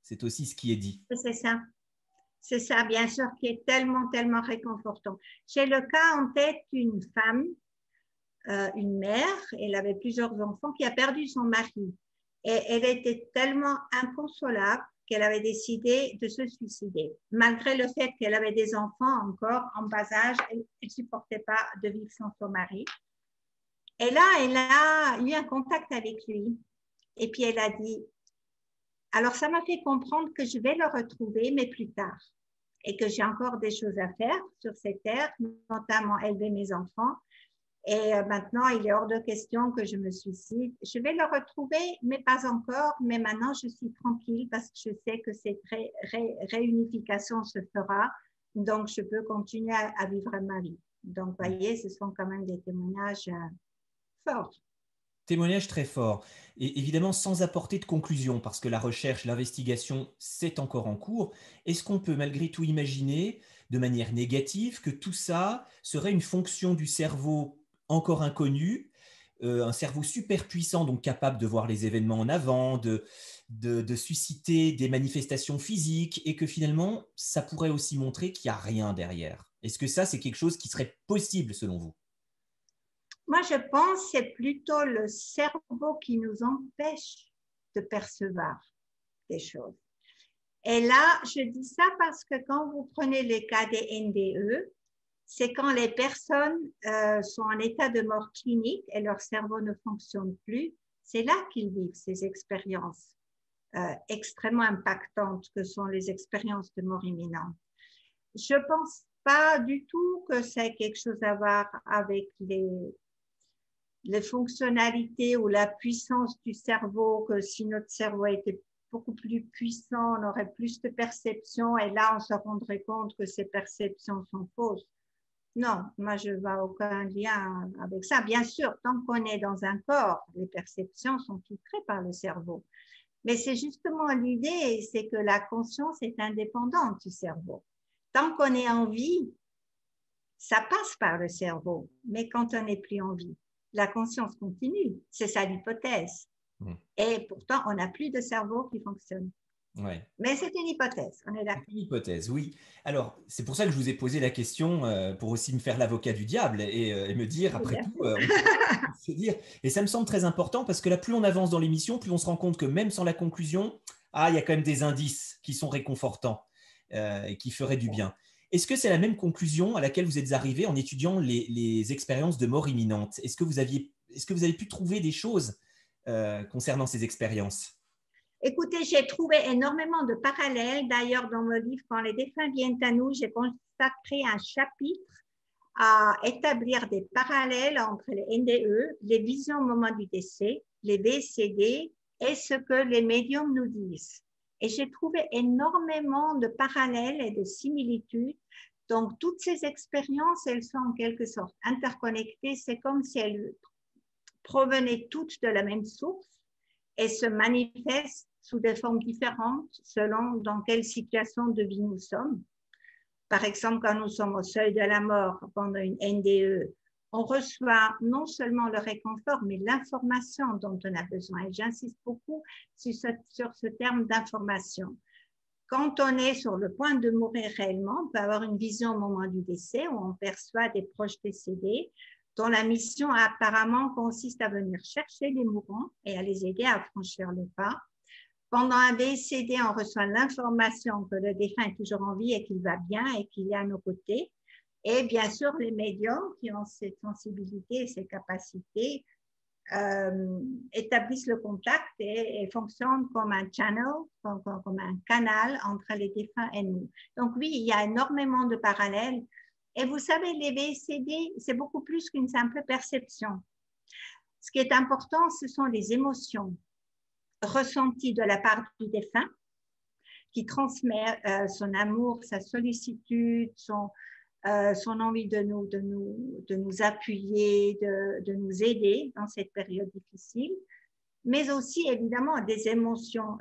C'est aussi ce qui est dit. C'est ça, bien sûr, qui est tellement, tellement réconfortant. J'ai le cas en tête d'une femme, une mère, elle avait plusieurs enfants, qui a perdu son mari. Et elle était tellement inconsolable qu'elle avait décidé de se suicider. Malgré le fait qu'elle avait des enfants encore en bas âge, elle ne supportait pas de vivre sans son mari. Et là, elle a eu un contact avec lui. Et puis elle a dit, alors ça m'a fait comprendre que je vais le retrouver, mais plus tard. Et que j'ai encore des choses à faire sur cette terre, notamment élever mes enfants. Et maintenant, il est hors de question que je me suicide. Je vais le retrouver, mais pas encore. Mais maintenant, je suis tranquille parce que je sais que cette réunification se fera. Donc, je peux continuer à vivre ma vie. Donc, vous voyez, ce sont quand même des témoignages fort. Témoignage très fort. Et évidemment, sans apporter de conclusion, parce que la recherche, l'investigation, c'est encore en cours. Est-ce qu'on peut malgré tout imaginer, de manière négative, que tout ça serait une fonction du cerveau encore inconnue, un cerveau super puissant, donc capable de voir les événements en avant, de susciter des manifestations physiques, et que finalement, ça pourrait aussi montrer qu'il n'y a rien derrière? Est-ce que ça, c'est quelque chose qui serait possible selon vous? Moi, je pense que c'est plutôt le cerveau qui nous empêche de percevoir des choses. Et là, je dis ça parce que quand vous prenez le cas des NDE, c'est quand les personnes sont en état de mort clinique et leur cerveau ne fonctionne plus, c'est là qu'ils vivent ces expériences extrêmement impactantes que sont les expériences de mort imminente. Je ne pense pas du tout que c'est quelque chose à voir avec les fonctionnalités ou la puissance du cerveau, que si notre cerveau était beaucoup plus puissant, on aurait plus de perceptions et là, on se rendrait compte que ces perceptions sont fausses. Non, moi, je ne vois aucun lien avec ça. Bien sûr, tant qu'on est dans un corps, les perceptions sont filtrées par le cerveau. Mais c'est justement l'idée, c'est que la conscience est indépendante du cerveau. Tant qu'on est en vie, ça passe par le cerveau. Mais quand on n'est plus en vie, la conscience continue. C'est ça l'hypothèse. Et pourtant, on n'a plus de cerveau qui fonctionne. Ouais. Mais c'est une hypothèse, on est d'accord. Une hypothèse, oui. Alors, c'est pour ça que je vous ai posé la question, pour aussi me faire l'avocat du diable et me dire, après tout, on peut se dire, et ça me semble très important parce que là, plus on avance dans l'émission, plus on se rend compte que même sans la conclusion, il y a quand même des indices qui sont réconfortants et qui feraient du bien. Est-ce que c'est la même conclusion à laquelle vous êtes arrivé en étudiant les expériences de mort imminente? Est-ce que vous avez pu trouver des choses concernant ces expériences? Écoutez, j'ai trouvé énormément de parallèles. D'ailleurs, dans mon livre, Quand les défunts viennent à nous, j'ai consacré un chapitre à établir des parallèles entre les NDE, les visions au moment du décès, les VCD et ce que les médiums nous disent. Et j'ai trouvé énormément de parallèles et de similitudes. Donc, toutes ces expériences, elles sont en quelque sorte interconnectées. C'est comme si elles provenaient toutes de la même source et se manifestent sous des formes différentes selon dans quelle situation de vie nous sommes. Par exemple, quand nous sommes au seuil de la mort pendant une NDE, on reçoit non seulement le réconfort, mais l'information dont on a besoin. Et j'insiste beaucoup sur ce terme d'information. Quand on est sur le point de mourir réellement, on peut avoir une vision au moment du décès où on perçoit des proches décédés dont la mission apparemment consiste à venir chercher les mourants et à les aider à franchir le pas. Pendant un VCD, on reçoit l'information que le défunt est toujours en vie et qu'il va bien et qu'il est à nos côtés. Et bien sûr, les médiums qui ont cette sensibilité et ces capacités établissent le contact et fonctionnent comme un channel, comme un canal entre les défunts et nous. Donc oui, il y a énormément de parallèles. Et vous savez, les VCD, c'est beaucoup plus qu'une simple perception. Ce qui est important, ce sont les émotions ressenties de la part du défunt, qui transmet son amour, sa sollicitude, son envie de nous appuyer, de nous aider dans cette période difficile, mais aussi évidemment des émotions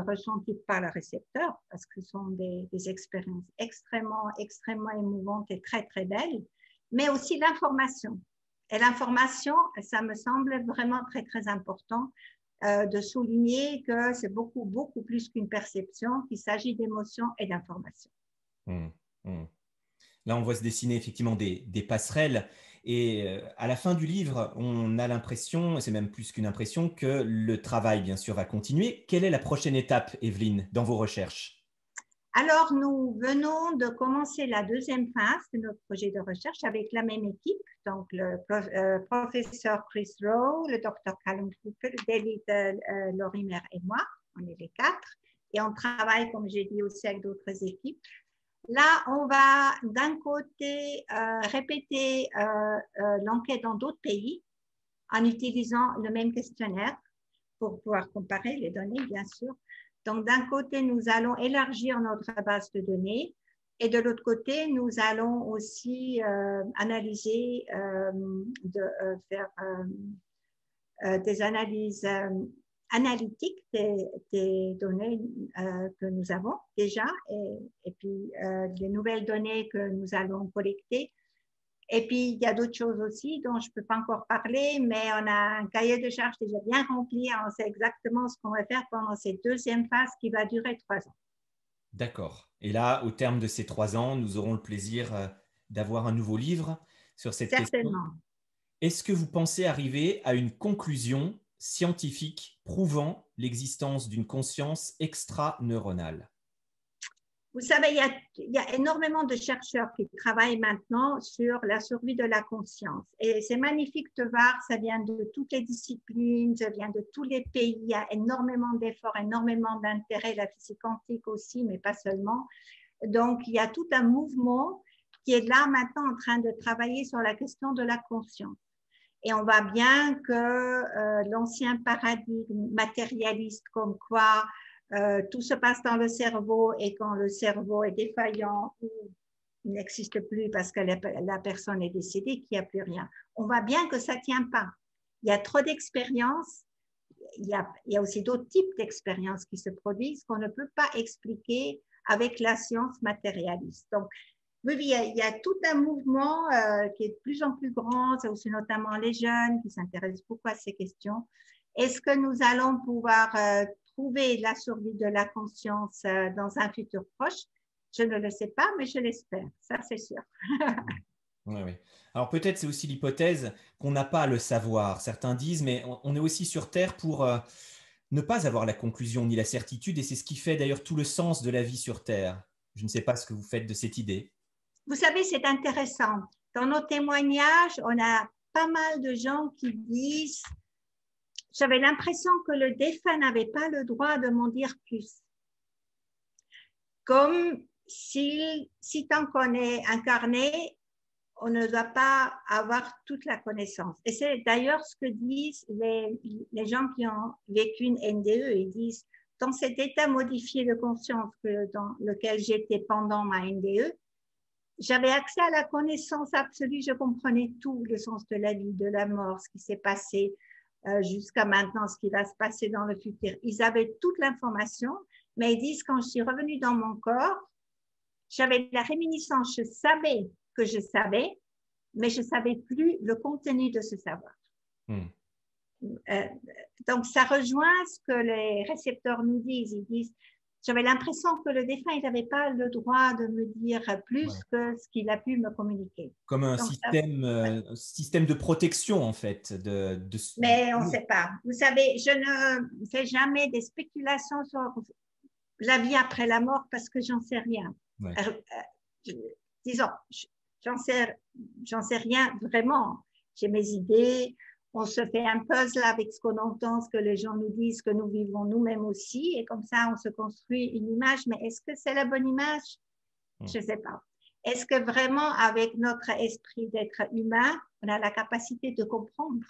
ressenties par le récepteur, parce que ce sont des expériences extrêmement émouvantes et très, très belles, mais aussi l'information. Et l'information, ça me semble vraiment très, très important de souligner que c'est beaucoup, beaucoup plus qu'une perception, qu'il s'agit d'émotions et d'informations. Là, on voit se dessiner effectivement des passerelles. Et à la fin du livre, on a l'impression, et c'est même plus qu'une impression, que le travail, bien sûr, va continuer. Quelle est la prochaine étape, Evelyne, dans vos recherches? Alors, nous venons de commencer la deuxième phase de notre projet de recherche avec la même équipe, donc le professeur Chris Rowe, le docteur Callum Cooper, David Lorimer et moi, on est les 4, et on travaille, comme j'ai dit, aussi avec d'autres équipes. Là, on va d'un côté répéter l'enquête dans d'autres pays en utilisant le même questionnaire pour pouvoir comparer les données, bien sûr. Donc, d'un côté, nous allons élargir notre base de données et de l'autre côté, nous allons aussi analyser, faire des analyses analytiques des données que nous avons déjà et puis les nouvelles données que nous allons collecter. Et puis, il y a d'autres choses aussi dont je ne peux pas encore parler, mais on a un cahier de charges déjà bien rempli. On sait exactement ce qu'on va faire pendant cette deuxième phase qui va durer 3 ans. D'accord. Et là, au terme de ces 3 ans, nous aurons le plaisir d'avoir un nouveau livre sur cette question. Certainement. Est-ce que vous pensez arriver à une conclusion scientifique prouvant l'existence d'une conscience extra-neuronale? Vous savez, il y a énormément de chercheurs qui travaillent maintenant sur la survie de la conscience. Et c'est magnifique de voir, ça vient de toutes les disciplines, ça vient de tous les pays. Il y a énormément d'efforts, énormément d'intérêt, la physique quantique aussi, mais pas seulement. Donc, il y a tout un mouvement qui est là maintenant en train de travailler sur la question de la conscience. Et on voit bien que l'ancien paradigme matérialiste comme quoi tout se passe dans le cerveau et quand le cerveau est défaillant ou n'existe plus parce que la personne est décédée, qu'il n'y a plus rien. On voit bien que ça ne tient pas. Il y a trop d'expériences. Il y a aussi d'autres types d'expériences qui se produisent qu'on ne peut pas expliquer avec la science matérialiste. Donc, oui, il y a tout un mouvement qui est de plus en plus grand. C'est aussi notamment les jeunes qui s'intéressent beaucoup à ces questions. Est-ce que nous allons pouvoir trouver la survie de la conscience dans un futur proche? Je ne le sais pas, mais je l'espère. Ça, c'est sûr. Oui, oui. Alors peut-être c'est aussi l'hypothèse qu'on n'a pas à le savoir. Certains disent, mais on est aussi sur Terre pour ne pas avoir la conclusion ni la certitude, et c'est ce qui fait d'ailleurs tout le sens de la vie sur Terre. Je ne sais pas ce que vous faites de cette idée. Vous savez, c'est intéressant. Dans nos témoignages, on a pas mal de gens qui disent « J'avais l'impression que le défunt n'avait pas le droit de m'en dire plus. » Comme si tant qu'on est incarné, on ne doit pas avoir toute la connaissance. Et c'est d'ailleurs ce que disent les gens qui ont vécu une NDE. Ils disent « Dans cet état modifié de conscience dans lequel j'étais pendant ma NDE, j'avais accès à la connaissance absolue, je comprenais tout, le sens de la vie, de la mort, ce qui s'est passé jusqu'à maintenant, ce qui va se passer dans le futur. Ils avaient toute l'information, mais ils disent quand je suis revenue dans mon corps, j'avais la réminiscence, je savais que je savais, mais je ne savais plus le contenu de ce savoir. Donc, ça rejoint ce que les récepteurs nous disent. Ils disent j'avais l'impression que le défunt, il n'avait pas le droit de me dire plus que ce qu'il a pu me communiquer. Comme un système de protection, en fait. Mais on ne sait pas. Vous savez, je ne fais jamais des spéculations sur la vie après la mort parce que j'en sais rien. Ouais. Disons, j'en sais rien vraiment. J'ai mes idées. On se fait un puzzle avec ce qu'on entend, ce que les gens nous disent, que nous vivons nous-mêmes aussi. Et comme ça, on se construit une image. Mais est-ce que c'est la bonne image? Je ne sais pas. Est-ce que vraiment, avec notre esprit d'être humain, on a la capacité de comprendre?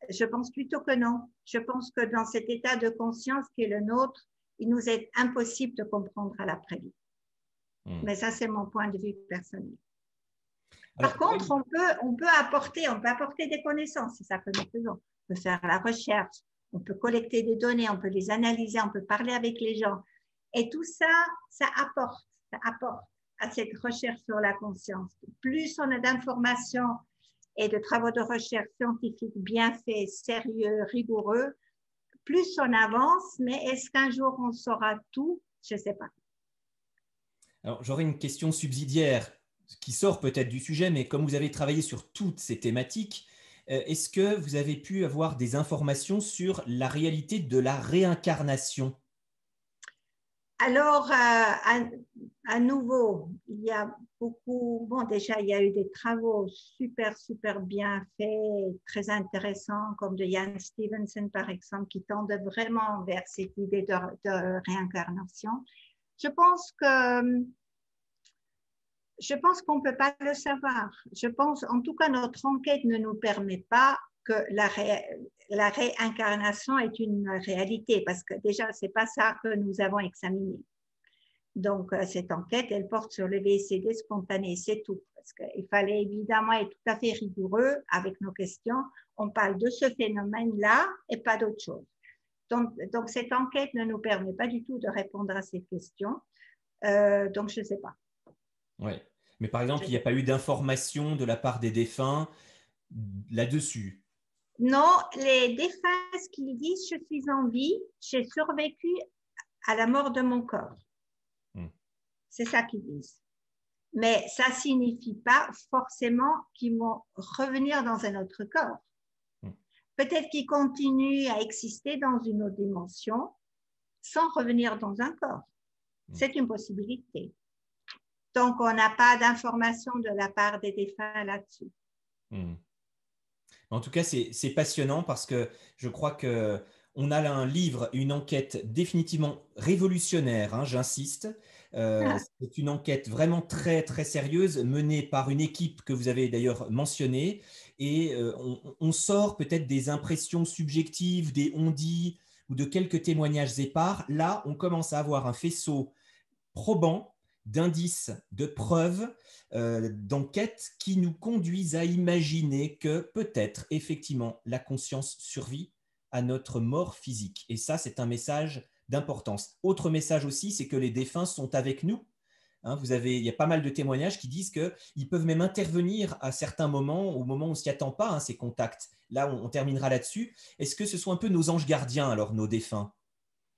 Je pense plutôt que non. Je pense que dans cet état de conscience qui est le nôtre, il nous est impossible de comprendre à l'après-vie. Mais ça, c'est mon point de vue personnel. Par contre, on peut apporter des connaissances, c'est ça que nous faisons. On peut faire la recherche, on peut collecter des données, on peut les analyser, on peut parler avec les gens. Et tout ça, ça apporte à cette recherche sur la conscience. Plus on a d'informations et de travaux de recherche scientifiques bien faits, sérieux, rigoureux, plus on avance, mais est-ce qu'un jour on saura tout? Je ne sais pas. Alors, j'aurais une question subsidiaire qui sort peut-être du sujet, mais comme vous avez travaillé sur toutes ces thématiques, est-ce que vous avez pu avoir des informations sur la réalité de la réincarnation? Alors, à nouveau, il y a beaucoup, déjà, il y a eu des travaux super bien faits, très intéressants, comme de Jan Stevenson, par exemple, qui tendent vraiment vers cette idée de réincarnation. Je pense qu'on ne peut pas le savoir. Je pense, en tout cas, notre enquête ne nous permet pas que la réincarnation est une réalité, parce que déjà, ce n'est pas ça que nous avons examiné. Donc, cette enquête, elle porte sur le VSD spontané, c'est tout. Parce qu'il fallait évidemment être tout à fait rigoureux avec nos questions. On parle de ce phénomène-là et pas d'autre chose. Donc, cette enquête ne nous permet pas du tout de répondre à ces questions. Donc, je ne sais pas. Oui. Mais par exemple, il n'y a pas eu d'information de la part des défunts là-dessus? Non, les défunts, ce qu'ils disent, je suis en vie, j'ai survécu à la mort de mon corps. C'est ça qu'ils disent. Mais ça ne signifie pas forcément qu'ils vont revenir dans un autre corps. Peut-être qu'ils continuent à exister dans une autre dimension sans revenir dans un corps. C'est une possibilité. Donc, on n'a pas d'informations de la part des défunts là-dessus. En tout cas, c'est passionnant parce que je crois qu'on a là un livre, une enquête définitivement révolutionnaire, hein, j'insiste. C'est une enquête vraiment très, très sérieuse menée par une équipe que vous avez d'ailleurs mentionnée. Et on sort peut-être des impressions subjectives, des on-dit ou de quelques témoignages épars. Là, on commence à avoir un faisceau probant d'indices, de preuves, d'enquêtes qui nous conduisent à imaginer que peut-être effectivement la conscience survit à notre mort physique. Et ça, c'est un message d'importance. Autre message aussi, c'est que les défunts sont avec nous. Hein, il y a pas mal de témoignages qui disent qu'ils peuvent même intervenir à certains moments, au moment où on ne s'y attend pas, hein, ces contacts. Là, on terminera là-dessus. Est-ce que ce sont un peu nos anges gardiens, alors, nos défunts?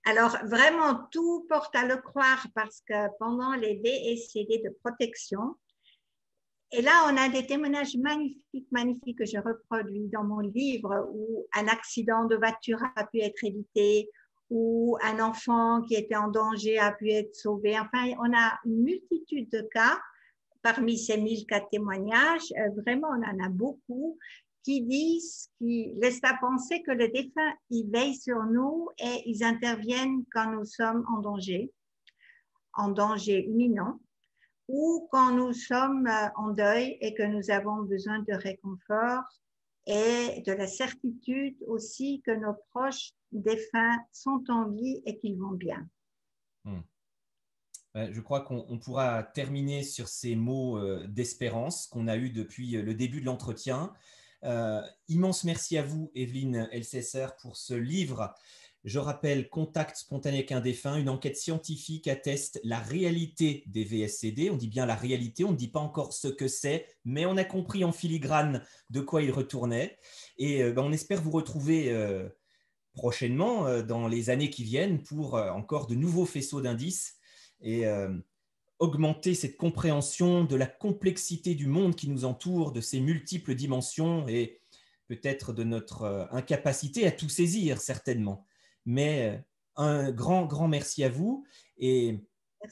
Alors, vraiment, tout porte à le croire parce que pendant les VSCD de protection, et là, on a des témoignages magnifiques, magnifiques que je reproduis dans mon livre où un accident de voiture a pu être évité, où un enfant qui était en danger a pu être sauvé. Enfin, on a une multitude de cas parmi ces 1004 témoignages. Vraiment, on en a beaucoup qui laissent à penser que les défunts, ils veillent sur nous et ils interviennent quand nous sommes en danger imminent, ou quand nous sommes en deuil et que nous avons besoin de réconfort et de la certitude aussi que nos proches défunts sont en vie et qu'ils vont bien. Je crois qu'on pourra terminer sur ces mots d'espérance qu'on a eus depuis le début de l'entretien. Immense merci à vous, Evelyne Elsässer, pour ce livre. Je rappelle, Contact spontané avec un défunt, une enquête scientifique atteste la réalité des VSCD. On dit bien la réalité, on ne dit pas encore ce que c'est, mais on a compris en filigrane de quoi il retournait. Et on espère vous retrouver prochainement, dans les années qui viennent, pour encore de nouveaux faisceaux d'indices et augmenter cette compréhension de la complexité du monde qui nous entoure, de ses multiples dimensions et peut-être de notre incapacité à tout saisir, certainement. Mais un grand, grand merci à vous et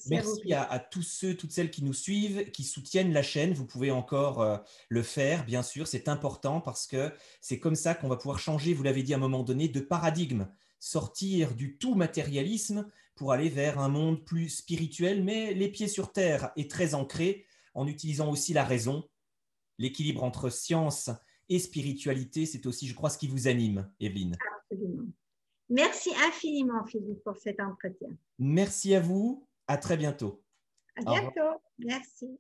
merci à tous ceux, toutes celles qui nous suivent, qui soutiennent la chaîne. Vous pouvez encore le faire, bien sûr, c'est important parce que c'est comme ça qu'on va pouvoir changer, vous l'avez dit à un moment donné, de paradigme, sortir du tout matérialisme pour aller vers un monde plus spirituel, mais les pieds sur terre et très ancré, en utilisant aussi la raison. L'équilibre entre science et spiritualité, c'est aussi, je crois, ce qui vous anime, Evelyne. Absolument. Merci infiniment, Philippe, pour cet entretien. Merci à vous. À très bientôt. À bientôt. Merci.